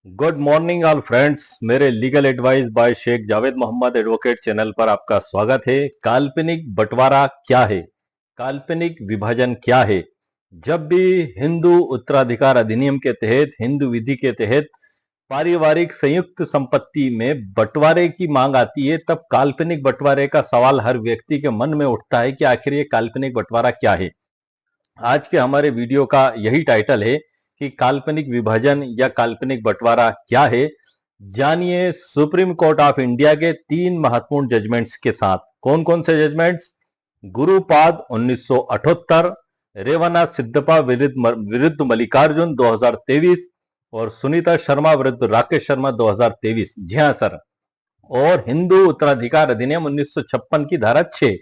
Good morning all friends. मेरे legal advice by Sheikh Javed Mohammad advocate channel पर आपका स्वागत है। काल्पनिक बंटवारा क्या है, काल्पनिक विभाजन क्या है? जब भी हिंदू उत्तराधिकार अधिनियम के तहत, हिंदू विधि के तहत पारिवारिक संयुक्त संपत्ति में बंटवारे की मांग आती है, तब काल्पनिक बंटवारे का सवाल हर व्यक्ति के मन में उठता है कि आखिर ये काल्पनिक बंटवारा क्या है। आज के हमारे वीडियो का यही टाइटल है कि काल्पनिक विभाजन या काल्पनिक बंटवारा क्या है। जानिए सुप्रीम कोर्ट ऑफ इंडिया के 3 महत्वपूर्ण जजमेंट्स के साथ। कौन कौन से जजमेंट्स? गुरुपाद 1978, रेवन्ना सिद्धप्पा विरुद्ध मल्लिकार्जुन 2023 और सुनीता शर्मा विरुद्ध राकेश शर्मा 2023। जी हाँ सर। और हिंदू उत्तराधिकार अधिनियम 1956 की धारा 6।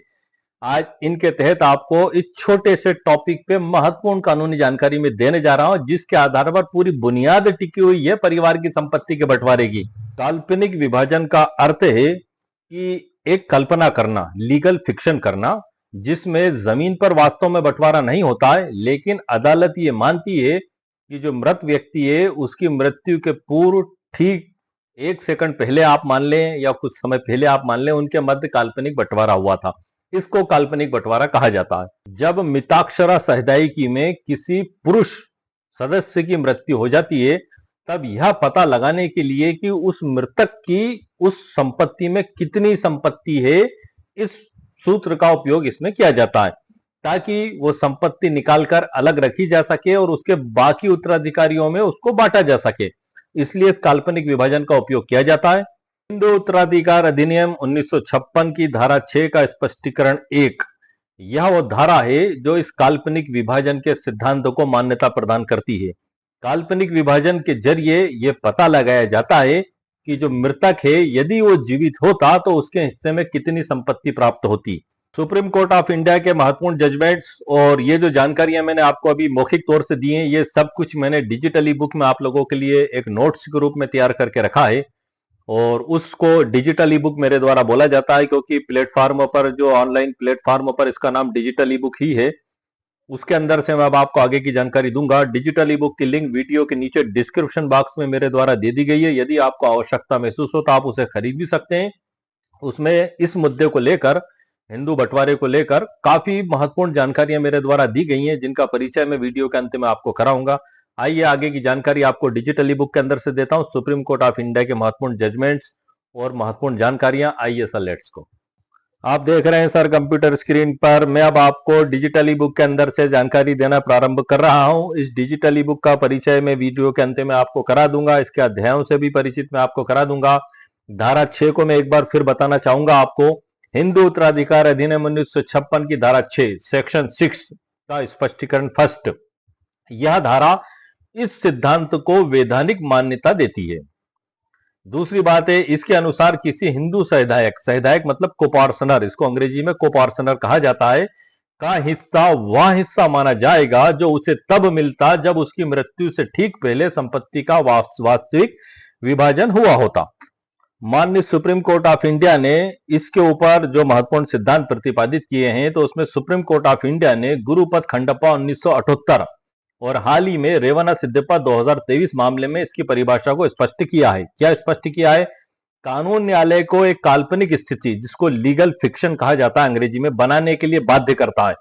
आज इनके तहत आपको इस छोटे से टॉपिक पे महत्वपूर्ण कानूनी जानकारी में देने जा रहा हूं, जिसके आधार पर पूरी बुनियाद टिकी हुई है परिवार की संपत्ति के बंटवारे की। काल्पनिक विभाजन का अर्थ है कि एक कल्पना करना, लीगल फिक्शन करना, जिसमें जमीन पर वास्तव में बंटवारा नहीं होता है, लेकिन अदालत ये मानती है कि जो मृत व्यक्ति है उसकी मृत्यु के पूर्व ठीक 1 सेकंड पहले आप मान लें या कुछ समय पहले आप मान लें, उनके मध्य काल्पनिक बंटवारा हुआ था। इसको काल्पनिक बंटवारा कहा जाता है। जब मिताक्षरा सहदायिकी में किसी पुरुष सदस्य की मृत्यु हो जाती है, तब यह पता लगाने के लिए कि उस मृतक की उस संपत्ति में कितनी संपत्ति है, इस सूत्र का उपयोग इसमें किया जाता है, ताकि वो संपत्ति निकालकर अलग रखी जा सके और उसके बाकी उत्तराधिकारियों में उसको बांटा जा सके। इसलिए इस काल्पनिक विभाजन का उपयोग किया जाता है। हिंदू उत्तराधिकार अधिनियम 1956 की धारा 6 का स्पष्टीकरण 1, यह वो धारा है जो इस काल्पनिक विभाजन के सिद्धांत को मान्यता प्रदान करती है। काल्पनिक विभाजन के जरिए यह पता लगाया जाता है कि जो मृतक है, यदि वो जीवित होता तो उसके हिस्से में कितनी संपत्ति प्राप्त होती। सुप्रीम कोर्ट ऑफ इंडिया के महत्वपूर्ण जजमेंट्स और ये जो जानकारियां मैंने आपको अभी मौखिक तौर से दी हैं, ये सब कुछ मैंने डिजिटल ई बुक में आप लोगों के लिए एक नोट्स के रूप में तैयार करके रखा है। और उसको डिजिटल ई बुक मेरे द्वारा बोला जाता है, क्योंकि प्लेटफॉर्म पर, जो ऑनलाइन प्लेटफॉर्म पर इसका नाम डिजिटल ई बुक ही है। उसके अंदर से मैं अब आपको आगे की जानकारी दूंगा। डिजिटल ई बुक की लिंक वीडियो के नीचे डिस्क्रिप्शन बॉक्स में मेरे द्वारा दे दी गई है। यदि आपको आवश्यकता महसूस हो तो आप उसे खरीद भी सकते हैं। उसमें इस मुद्दे को लेकर, हिंदू बंटवारे को लेकर काफी महत्वपूर्ण जानकारियां मेरे द्वारा दी गई हैं, जिनका परिचय मैं वीडियो के अंत में आपको कराऊंगा। आइए आगे की जानकारी आपको डिजिटल ई बुक के अंदर से देता हूं। सुप्रीम कोर्ट ऑफ इंडिया के महत्वपूर्ण जजमेंट्स और महत्वपूर्ण जानकारियां। आइए सर, लेट्स को। आप देख रहे हैं सर कंप्यूटर स्क्रीन पर, मैं अब आपको डिजिटल ई बुक के अंदर से जानकारी देना प्रारंभ कर रहा हूं। इस डिजिटल ई बुक का परिचय मैं वीडियो के अंत में आपको करा दूंगा। इसके अध्यायों से भी परिचित मैं आपको करा दूंगा। धारा 6 को मैं एक बार फिर बताना चाहूंगा आपको। हिंदू उत्तराधिकार अधिनियम 1956 की धारा 6 सेक्शन 6 का स्पष्टीकरण फर्स्ट। यह धारा इस सिद्धांत को वैधानिक मान्यता देती है। दूसरी बात है, इसके अनुसार किसी हिंदू सहदायक, सहदायक मतलब कोपार्सनर, इसको अंग्रेजी में कोपार्सनर कहा जाता है, का हिस्सा वह हिस्सा माना जाएगा जो उसे तब मिलता जब उसकी मृत्यु से ठीक पहले संपत्ति का वास्तविक विभाजन हुआ होता। माननीय सुप्रीम कोर्ट ऑफ इंडिया ने इसके ऊपर जो महत्वपूर्ण सिद्धांत प्रतिपादित किए हैं, तो उसमें सुप्रीम कोर्ट ऑफ इंडिया ने गुरुपद खंडप्पा 1978 और हाल ही में रेवन्ना सिद्धप्पा 2023 मामले में इसकी परिभाषा को स्पष्ट किया है। क्या स्पष्ट किया है? कानून न्यायालय को एक काल्पनिक स्थिति, जिसको लीगल फिक्शन कहा जाता है अंग्रेजी में, बनाने के लिए बाध्य करता है।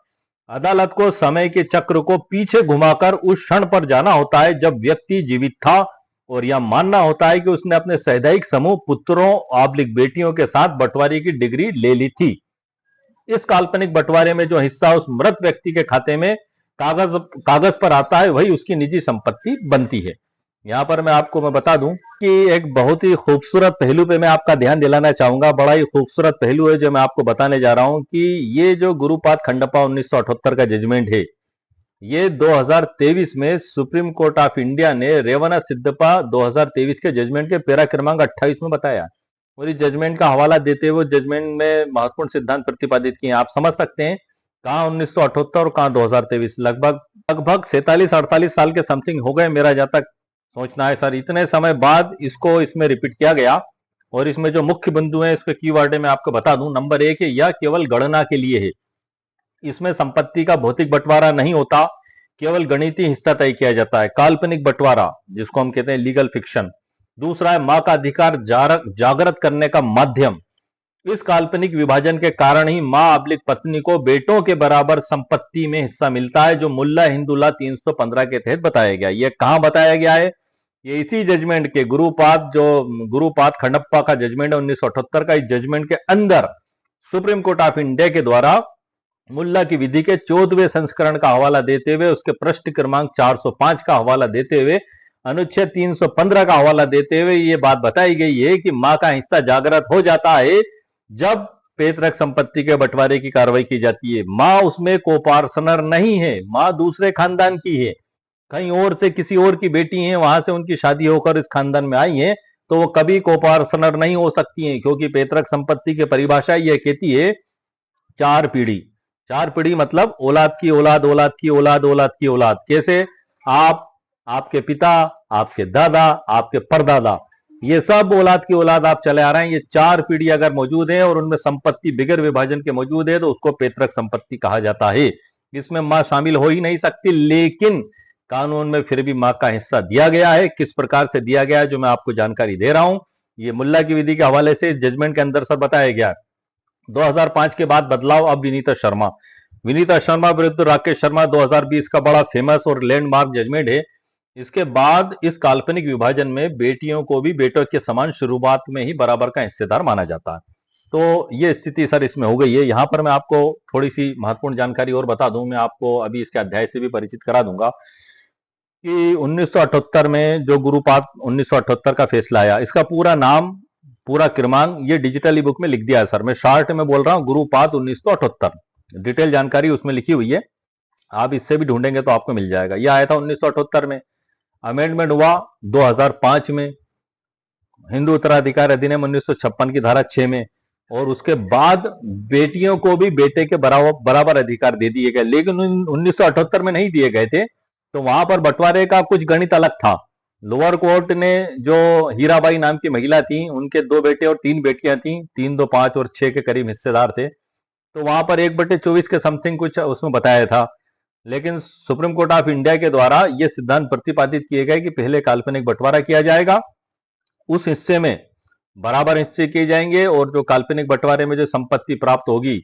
अदालत को समय के चक्र को पीछे घुमाकर उस क्षण पर जाना होता है जब व्यक्ति जीवित था, और यह मानना होता है कि उसने अपने सहदैहिक समूह पुत्रों आब्लिक बेटियों के साथ बंटवारे की डिग्री ले ली थी। इस काल्पनिक बंटवारे में जो हिस्सा उस मृत व्यक्ति के खाते में कागज पर आता है, वही उसकी निजी संपत्ति बनती है। यहां पर मैं बता दूं कि एक बहुत ही खूबसूरत पहलू पे मैं आपका ध्यान दिलाना चाहूंगा। बड़ा ही खूबसूरत पहलू है जो मैं आपको बताने जा रहा हूं कि ये जो गुरुपाद खंडप्पा 1978 का जजमेंट है, ये 2023 में सुप्रीम कोर्ट ऑफ इंडिया ने रेवन्ना सिद्धप्पा 2023 के जजमेंट के पैरा क्रमांक 28 में बताया। और इस जजमेंट का हवाला देते हुए जजमेंट में महत्वपूर्ण सिद्धांत प्रतिपादित किए। आप समझ सकते हैं कहां 1978 और कहां 2023, लगभग 47-48 साल के समथिंग हो गए, मेरा जहां तक सोचना है सर। इतने समय बाद इसको इसमें रिपीट किया गया। और इसमें जो मुख्य बिंदु है, इसके कीवर्ड है, मैं आपको बता दूं। नंबर 1 है, यह केवल गणना के लिए है। इसमें संपत्ति का भौतिक बंटवारा नहीं होता, केवल गणितीय हिस्सा तय किया जाता है। काल्पनिक बंटवारा, जिसको हम कहते हैं लीगल फिक्शन, दूसरा है मां का अधिकार जागृत करने का माध्यम। इस काल्पनिक विभाजन के कारण ही मां अब्लिक पत्नी को बेटों के बराबर संपत्ति में हिस्सा मिलता है, जो मुल्ला हिंदुल्लाह 315 के तहत बताया गया। यह कहां बताया गया है? ये इसी जजमेंट के गुरुपाद खंडप्पा का जजमेंट है 1978 का। इस जजमेंट के अंदर सुप्रीम कोर्ट ऑफ इंडिया के द्वारा मुल्ला की विधि के 14वें संस्करण का हवाला देते हुए, उसके पृष्ठ क्रमांक 405 का हवाला देते हुए, अनुच्छेद 315 का हवाला देते हुए ये बात बताई गई है कि मां का हिस्सा जागृत हो जाता है जब पैतृक संपत्ति के बंटवारे की कार्रवाई की जाती है। मां उसमें कोपार्सनर नहीं है, मां दूसरे खानदान की है, कहीं और से किसी और की बेटी है, वहां से उनकी शादी होकर इस खानदान में आई है, तो वो कभी कोपार्सनर नहीं हो सकती हैं, क्योंकि पैतृक संपत्ति की परिभाषा यह कहती है 4 पीढ़ी। 4 पीढ़ी मतलब औलाद की औलाद, औलाद की औलाद, औलाद की औलाद। कैसे? आप, आपके पिता, आपके दादा, आपके परदादा, ये सब औलाद की औलाद आप चले आ रहे हैं। ये 4 पीढ़ी अगर मौजूद है और उनमें संपत्ति बिगर विभाजन के मौजूद है तो उसको पैतृक संपत्ति कहा जाता है। इसमें मां शामिल हो ही नहीं सकती, लेकिन कानून में फिर भी मां का हिस्सा दिया गया है। किस प्रकार से दिया गया है, जो मैं आपको जानकारी दे रहा हूं, ये मुल्ला की विधि के हवाले से जजमेंट के अंदर सब बताया गया। 2005 के बाद बदलाव। अब विनीता शर्मा विरुद्ध राकेश शर्मा 2020 का बड़ा फेमस और लैंडमार्क जजमेंट है। इसके बाद इस काल्पनिक विभाजन में बेटियों को भी बेटों के समान शुरुआत में ही बराबर का हिस्सेदार माना जाता है। तो ये स्थिति सर इसमें हो गई है। यहां पर मैं आपको थोड़ी सी महत्वपूर्ण जानकारी और बता दूं, मैं आपको अभी इसके अध्याय से भी परिचित करा दूंगा कि 1978 में जो गुरुपाद 1978 का फैसला आया, इसका पूरा नाम, पूरा क्रमांक ये डिजिटल ई बुक में लिख दिया है सर। मैं शॉर्ट में बोल रहा हूं, गुरुपाद 1978, डिटेल जानकारी उसमें लिखी हुई है, आप इससे भी ढूंढेंगे तो आपको मिल जाएगा। यह आया था 1978 में, अमेंडमेंट हुआ 2005 में, हिंदू उत्तराधिकार अधिनियम 1956 की धारा 6 में, और उसके बाद बेटियों को भी बेटे के बराबर अधिकार दे दिए गए, लेकिन 1978 में नहीं दिए गए थे। तो वहां पर बंटवारे का कुछ गणित अलग था। लोअर कोर्ट ने, जो हीराबाई नाम की महिला थी, उनके 2 बेटे और 3 बेटियां थी, 3, 2, 5 और 6 के करीब हिस्सेदार थे, तो वहां पर 1/24 के समथिंग कुछ उसमें बताया था। लेकिन सुप्रीम कोर्ट ऑफ इंडिया के द्वारा यह सिद्धांत प्रतिपादित किए गए कि पहले काल्पनिक बंटवारा किया जाएगा, उस हिस्से में बराबर हिस्से किए जाएंगे, और जो काल्पनिक बंटवारे में जो संपत्ति प्राप्त होगी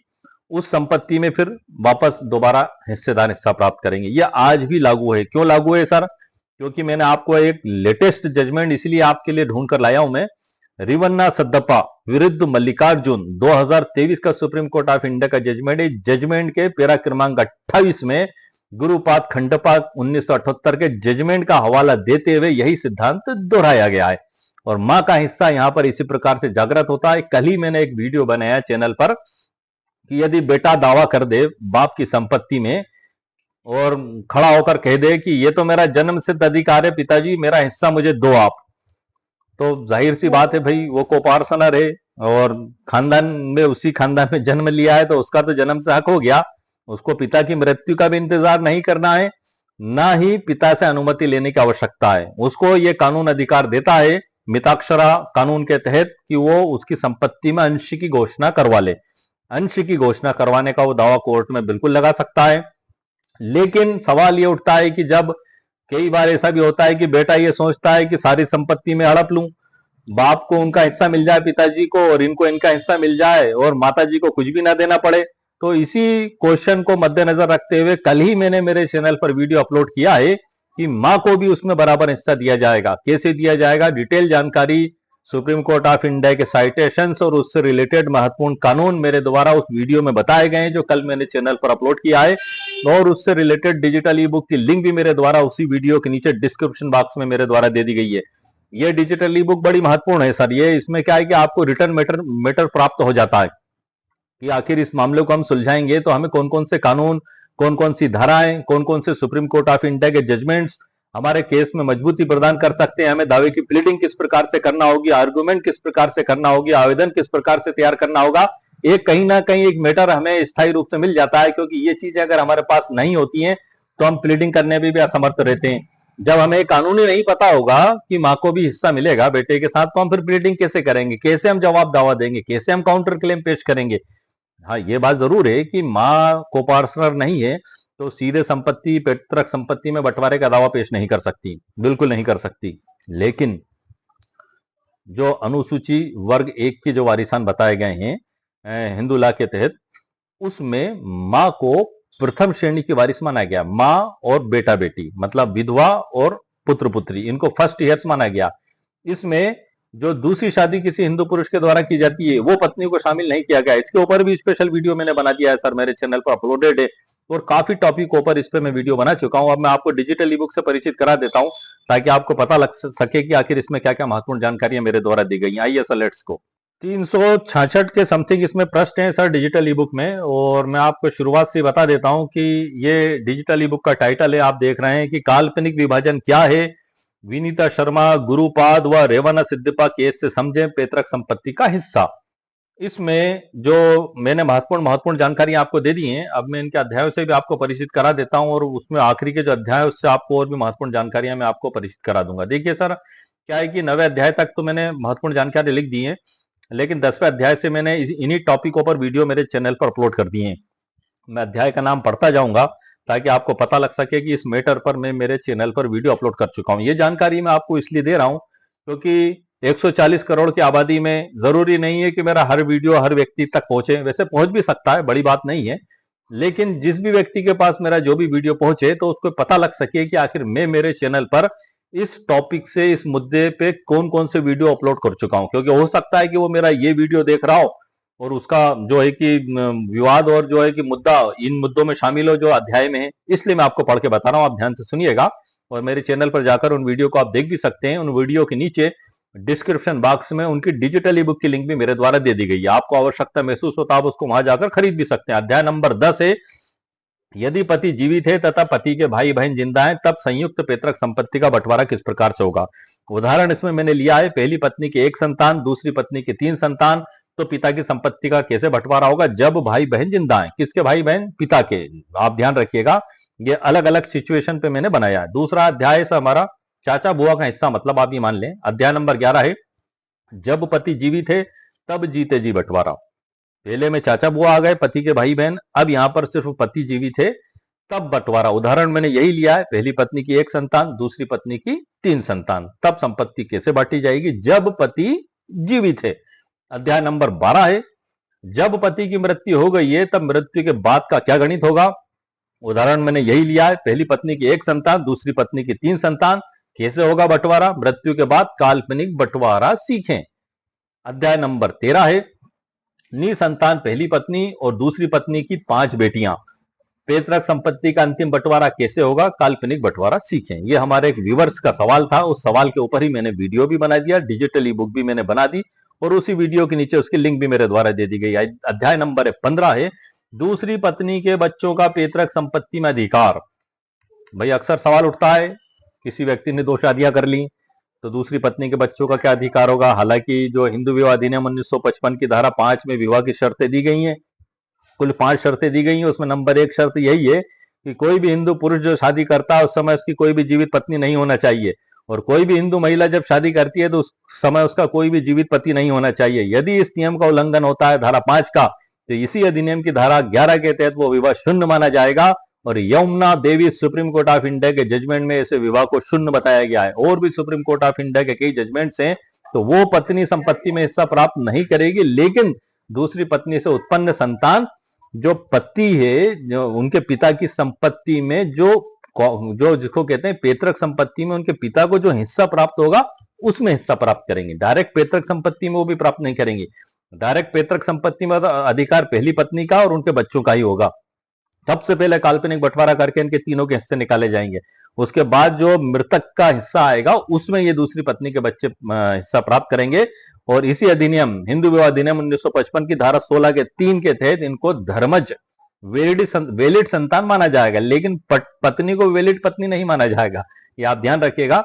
उस संपत्ति में फिर वापस दोबारा हिस्सेदार हिस्सा प्राप्त करेंगे। यह आज भी लागू है। क्यों लागू है सर? क्योंकि मैंने आपको एक लेटेस्ट जजमेंट इसलिए आपके लिए ढूंढ कर लाया हूं मैं, रिवन्ना सद्दप्पा विरुद्ध मल्लिकार्जुन 2023 का सुप्रीम कोर्ट ऑफ इंडिया का जजमेंट है। जजमेंट के पैरा क्रमांक 28 में गुरुपाद खंडप्पा 1978 के जजमेंट का हवाला देते हुए यही सिद्धांत दोहराया गया है, और मां का हिस्सा यहां पर इसी प्रकार से जागृत होता है। कल ही मैंने एक वीडियो बनाया चैनल पर कि यदि बेटा दावा कर दे बाप की संपत्ति में और खड़ा होकर कह दे कि ये तो मेरा जन्म सिद्ध अधिकार है पिताजी, मेरा हिस्सा मुझे दो आप, तो जाहिर सी बात है भाई वो कोपार्सनर है, और खानदान में, उसी खानदान में जन्म लिया है, तो उसका तो जन्म से हक हो गया। उसको पिता की मृत्यु का भी इंतजार नहीं करना है, ना ही पिता से अनुमति लेने की आवश्यकता है। उसको ये कानून अधिकार देता है मिताक्षरा कानून के तहत कि वो उसकी संपत्ति में अंश की घोषणा करवा ले। अंश की घोषणा करवाने का वो दावा कोर्ट में बिल्कुल लगा सकता है। लेकिन सवाल ये उठता है कि जब कई बार ऐसा भी होता है कि बेटा ये सोचता है कि सारी संपत्ति में हड़प लूं, बाप को उनका हिस्सा मिल जाए पिताजी को, और इनको इनका हिस्सा मिल जाए, और माताजी को कुछ भी ना देना पड़े। तो इसी क्वेश्चन को मद्देनजर रखते हुए कल ही मैंने मेरे चैनल पर वीडियो अपलोड किया है कि मां को भी उसमें बराबर हिस्सा दिया जाएगा। कैसे दिया जाएगा, डिटेल जानकारी सुप्रीम कोर्ट ऑफ इंडिया के साइटेशंस और उससे रिलेटेड महत्वपूर्ण कानून मेरे द्वारा उस वीडियो में बताए गए हैं जो कल मैंने चैनल पर अपलोड किया है, और उससे रिलेटेड डिजिटल ई बुक की लिंक भी मेरे द्वारा उसी वीडियो के नीचे डिस्क्रिप्शन बॉक्स में मेरे द्वारा दे दी गई है। ये डिजिटल ई बुक बड़ी महत्वपूर्ण है सर। ये इसमें क्या है कि आपको रिटर्न मैटर प्राप्त हो जाता है कि आखिर इस मामले को हम सुलझाएंगे तो हमें कौन कौन से कानून, कौन कौन सी धाराएं, कौन कौन से सुप्रीम कोर्ट ऑफ इंडिया के जजमेंट्स हमारे केस में मजबूती प्रदान कर सकते हैं, हमें दावे की प्लीडिंग किस प्रकार से करना होगी, आर्गुमेंट किस प्रकार से करना होगी, आवेदन किस प्रकार से तैयार करना होगा। एक कहीं ना कहीं एक मैटर हमें स्थायी रूप से मिल जाता है, क्योंकि ये चीजें अगर हमारे पास नहीं होती हैं तो हम प्लीडिंग करने में भी असमर्थ रहते हैं। जब हमें कानूनी नहीं पता होगा कि माँ को भी हिस्सा मिलेगा बेटे के साथ, तो हम फिर प्लीडिंग कैसे करेंगे, कैसे हम जवाब दावा देंगे, कैसे हम काउंटर क्लेम पेश करेंगे। हाँ, ये बात जरूर है कि माँ को पार्टनर नहीं है तो सीधे संपत्ति, पैतृक संपत्ति में बंटवारे का दावा पेश नहीं कर सकती, बिल्कुल नहीं कर सकती। लेकिन जो अनुसूची वर्ग 1 के जो वारिसान बताए गए हैं हिंदू लॉ के तहत, उसमें माँ को प्रथम श्रेणी की वारिस माना गया। माँ और बेटा बेटी मतलब विधवा और पुत्र पुत्री, इनको फर्स्ट ईयर्स माना गया। इसमें जो दूसरी शादी किसी हिंदू पुरुष के द्वारा की जाती है वो पत्नी को शामिल नहीं किया गया। इसके ऊपर भी स्पेशल वीडियो मैंने बना दिया है सर, मेरे चैनल पर अपलोडेड है, और काफी टॉपिक ऊपर इस पे मैं वीडियो बना चुका हूं। अब मैं आपको डिजिटल ई बुक से परिचित करा देता हूं ताकि आपको पता लग सके कि आखिर इसमें क्या क्या महत्वपूर्ण जानकारियां मेरे द्वारा दी गई। आइए सर लेट्स गो। 366 के समथिंग इसमें प्रश्न है सर डिजिटल ई बुक में, और मैं आपको शुरुआत से बता देता हूं कि ये डिजिटल ई बुक का टाइटल है, आप देख रहे हैं कि काल्पनिक विभाजन क्या है, विनीता शर्मा, गुरुपाद व रेवाना सिद्दीपा केस से समझें पैतृक संपत्ति का हिस्सा। इसमें जो मैंने महत्वपूर्ण जानकारी आपको दे दी है, अब मैं इनके अध्यायों से भी आपको परिचित करा देता हूं, और उसमें आखिरी के जो अध्याय है उससे आपको और भी महत्वपूर्ण जानकारियां मैं आपको परिचित करा दूंगा। देखिए सर, क्या है कि 9वें अध्याय तक तो मैंने महत्वपूर्ण जानकारी लिख दी है, लेकिन 10वें अध्याय से मैंने इन्हीं टॉपिकों पर वीडियो मेरे चैनल पर अपलोड कर दिए हैं। मैं अध्याय का नाम पढ़ता जाऊंगा ताकि आपको पता लग सके कि इस मैटर पर मैं मेरे चैनल पर वीडियो अपलोड कर चुका हूं। ये जानकारी मैं आपको इसलिए दे रहा हूं क्योंकि 140 करोड़ की आबादी में जरूरी नहीं है कि मेरा हर वीडियो हर व्यक्ति तक पहुंचे, वैसे पहुंच भी सकता है, बड़ी बात नहीं है, लेकिन जिस भी व्यक्ति के पास मेरा जो भी वीडियो पहुंचे तो उसको पता लग सके कि आखिर मैं मेरे चैनल पर इस टॉपिक से, इस मुद्दे पे कौन कौन से वीडियो अपलोड कर चुका हूं। क्योंकि हो सकता है कि वो मेरा ये वीडियो देख रहा हो और उसका जो है कि विवाद और जो है कि मुद्दा इन मुद्दों में शामिल हो जो अध्याय में है, इसलिए मैं आपको पढ़ के बता रहा हूं। आप ध्यान से सुनिएगा और मेरे चैनल पर जाकर उन वीडियो को आप देख भी सकते हैं। उन वीडियो के नीचे डिस्क्रिप्शन बॉक्स में उनकी डिजिटल ई बुक की लिंक भी मेरे द्वारा दे दी गई है। आपको आवश्यकता महसूस हो तो आप उसको वहां जाकर खरीद भी सकते हैं। अध्याय नंबर 10 है, यदि पति जीवित है तथा पति के भाई बहन जिंदा हैं तब संयुक्त पैतृक संपत्ति का बंटवारा किस प्रकार से होगा। उदाहरण इसमें मैंने लिया है, पहली पत्नी की 1 संतान, दूसरी पत्नी की 3 संतान, तो पिता की संपत्ति का कैसे बंटवारा होगा जब भाई बहन जिंदा हैं। किसके भाई बहन? पिता के। आप ध्यान रखिएगा, ये अलग अलग सिचुएशन पे मैंने बनाया है। दूसरा अध्याय से हमारा चाचा बुआ का हिस्सा, मतलब आप ये मान लें। अध्याय नंबर 11 है, जब पति जीवित है तब जीते जी बंटवारा। पहले में चाचा बुआ आ गए, पति के भाई बहन, अब यहां पर सिर्फ पति जीवित है तब बंटवारा। उदाहरण मैंने यही लिया है, पहली पत्नी की 1 संतान, दूसरी पत्नी की 3 संतान, तब संपत्ति कैसे बांटी जाएगी जब पति जीवित है। अध्याय नंबर 12 है, जब पति की मृत्यु हो गई है तब मृत्यु के बाद का क्या गणित होगा। उदाहरण मैंने यही लिया है, पहली पत्नी की 1 संतान, दूसरी पत्नी की 3 संतान, कैसे होगा बंटवारा मृत्यु के बाद, काल्पनिक बंटवारा सीखें। अध्याय नंबर 13 है, निसंतान पहली पत्नी और दूसरी पत्नी की 5 बेटियां, पैतृक संपत्ति का अंतिम बंटवारा कैसे होगा, काल्पनिक बंटवारा सीखें। ये हमारे एक व्यूवर्स का सवाल था, उस सवाल के ऊपर ही मैंने वीडियो भी बना दिया, डिजिटल ई बुक भी मैंने बना दी, और उसी वीडियो के नीचे उसकी लिंक भी मेरे द्वारा दे दी गई। अध्याय नंबर 15 है, दूसरी पत्नी के बच्चों का पैतृक संपत्ति में अधिकार। भाई अक्सर सवाल उठता है, किसी व्यक्ति ने 2 शादियां कर ली तो दूसरी पत्नी के बच्चों का क्या अधिकार होगा। हालांकि जो हिंदू विवाह अधिनियम 1955 की धारा 5 में विवाह की शर्तें दी गई हैं, कुल 5 शर्तें दी गई हैं, उसमें नंबर 1 शर्त यही है कि कोई भी हिंदू पुरुष जो शादी करता है उस समय उसकी कोई भी जीवित पत्नी नहीं होना चाहिए, और कोई भी हिंदू महिला जब शादी करती है तो उस समय उसका कोई भी जीवित पति नहीं होना चाहिए। यदि इस नियम का उल्लंघन होता है धारा 5 का, तो इसी अधिनियम की धारा 11 के तहत वो विवाह शून्य माना जाएगा, और यमुना देवी सुप्रीम कोर्ट ऑफ इंडिया के जजमेंट में ऐसे विवाह को शून्य बताया गया है। और भी सुप्रीम कोर्ट ऑफ इंडिया के कई जजमेंट्स हैं, तो वो पत्नी संपत्ति में हिस्सा प्राप्त नहीं करेगी, लेकिन दूसरी पत्नी से उत्पन्न संतान जो पति है, जो उनके पिता की संपत्ति में जो जिसको कहते हैं पैतृक संपत्ति में उनके पिता को जो हिस्सा प्राप्त होगा उसमें हिस्सा प्राप्त करेंगे। डायरेक्ट पैतृक संपत्ति में वो भी प्राप्त नहीं करेंगे। डायरेक्ट पैतृक संपत्ति में अधिकार पहली पत्नी का और उनके बच्चों का ही होगा। सबसे पहले काल्पनिक बंटवारा करके इनके तीनों के हिस्से निकाले जाएंगे, उसके बाद जो मृतक का हिस्सा आएगा उसमें ये दूसरी पत्नी के बच्चे हिस्सा प्राप्त करेंगे। और इसी अधिनियम, हिंदू विवाह अधिनियम 1955 की धारा 16 के 3 के तहत इनको धर्मज वैलिड संतान माना जाएगा, लेकिन पत्नी को वैलिड पत्नी नहीं माना जाएगा, ये आप ध्यान रखिएगा।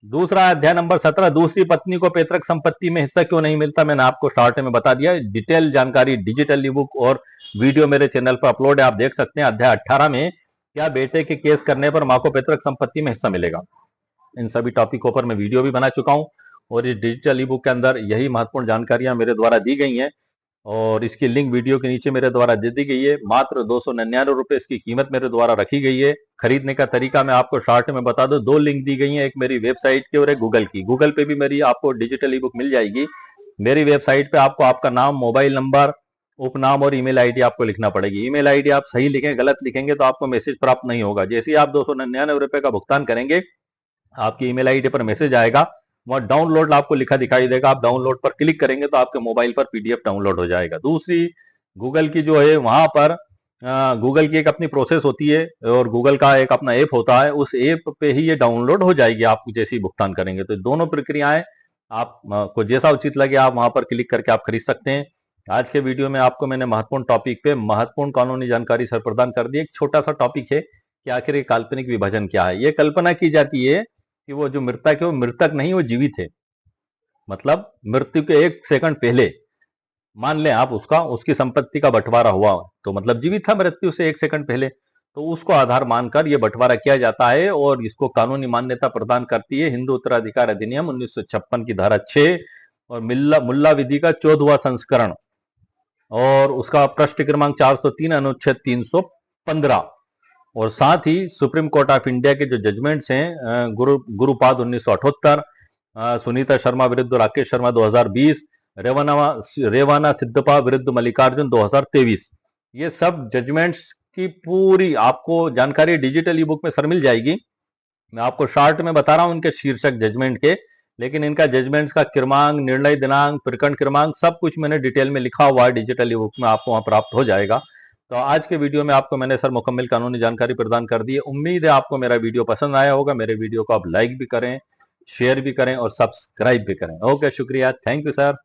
दूसरा अध्याय नंबर 17, दूसरी पत्नी को पैतृक संपत्ति में हिस्सा क्यों नहीं मिलता, मैंने आपको शॉर्ट में बता दिया। डिटेल जानकारी डिजिटल ई बुक और वीडियो मेरे चैनल पर अपलोड है, आप देख सकते हैं। अध्याय 18 में, क्या बेटे के केस करने पर मां को पैतृक संपत्ति में हिस्सा मिलेगा। इन सभी टॉपिकों पर मैं वीडियो भी बना चुका हूं, और इस डिजिटल ई बुक के अंदर यही महत्वपूर्ण जानकारियां मेरे द्वारा दी गई हैं। और इसकी लिंक वीडियो के नीचे मेरे द्वारा दे दी गई है। मात्र 299 रुपए इसकी कीमत मेरे द्वारा रखी गई है। खरीदने का तरीका मैं आपको शॉर्ट में बता दूं, दो लिंक दी गई हैं, एक मेरी वेबसाइट की और एक गूगल की। गूगल पे भी मेरी आपको डिजिटल ई बुक मिल जाएगी। मेरी वेबसाइट पे आपको आपका नाम, मोबाइल नंबर, उपनाम और ईमेल आईडी आपको लिखना पड़ेगी। ईमेल आईडी आप सही लिखें, गलत लिखेंगे तो आपको मैसेज प्राप्त नहीं होगा। जैसे ही आप 299 रुपए का भुगतान करेंगे, आपकी ईमेल आईडी पर मैसेज आएगा, वहां डाउनलोड आपको लिखा दिखाई देगा। आप डाउनलोड पर क्लिक करेंगे तो आपके मोबाइल पर पीडीएफ डाउनलोड हो जाएगा। दूसरी गूगल की जो है, वहां पर गूगल की एक अपनी प्रोसेस होती है और गूगल का एक अपना ऐप होता है, उस ऐप पे ही ये डाउनलोड हो जाएगी आप जैसे ही भुगतान करेंगे। तो दोनों प्रक्रियाएं आप को जैसा उचित लगे आप वहां पर क्लिक करके आप खरीद सकते हैं। आज के वीडियो में आपको मैंने महत्वपूर्ण टॉपिक पे महत्वपूर्ण कानूनी जानकारी सर प्रदान कर दी। एक छोटा सा टॉपिक है कि आखिर ये काल्पनिक विभाजन क्या है। ये कल्पना की जाती है कि वो जो मृतक है वो मृतक नहीं, वो जीवित है। मतलब मृत्यु के 1 सेकंड पहले मान लें आप उसकी संपत्ति का बंटवारा हुआ, तो मतलब जीवित था मृत्यु से 1 सेकंड पहले, तो उसको आधार मानकर यह बंटवारा किया जाता है और इसको कानूनी मान्यता प्रदान करती है हिंदू उत्तराधिकार अधिनियम 1956 की धारा 6 और मुल्ला विधि का 14वां संस्करण और उसका पृष्ठ क्रमांक 403 अनुच्छेद 315 और साथ ही सुप्रीम कोर्ट ऑफ इंडिया के जो जजमेंट्स हैं, गुरुपाद 1978, सुनीता शर्मा विरुद्ध राकेश शर्मा 2020, रेवाना सिद्धपा विरुद्ध मल्लिकार्जुन 2023, ये सब जजमेंट्स की पूरी आपको जानकारी डिजिटल ई बुक में सर मिल जाएगी। मैं आपको शॉर्ट में बता रहा हूं इनके शीर्षक जजमेंट के, लेकिन इनका जजमेंट्स का क्रमांक, निर्णय दिनांक, प्रकरण क्रमांक सब कुछ मैंने डिटेल में लिखा हुआ है डिजिटल ई बुक में, आपको वहां प्राप्त हो जाएगा। तो आज के वीडियो में आपको मैंने सर मुकम्मल कानूनी जानकारी प्रदान कर दी है। उम्मीद है आपको मेरा वीडियो पसंद आया होगा। मेरे वीडियो को आप लाइक भी करें, शेयर भी करें और सब्सक्राइब भी करें। ओके, शुक्रिया, थैंक यू सर।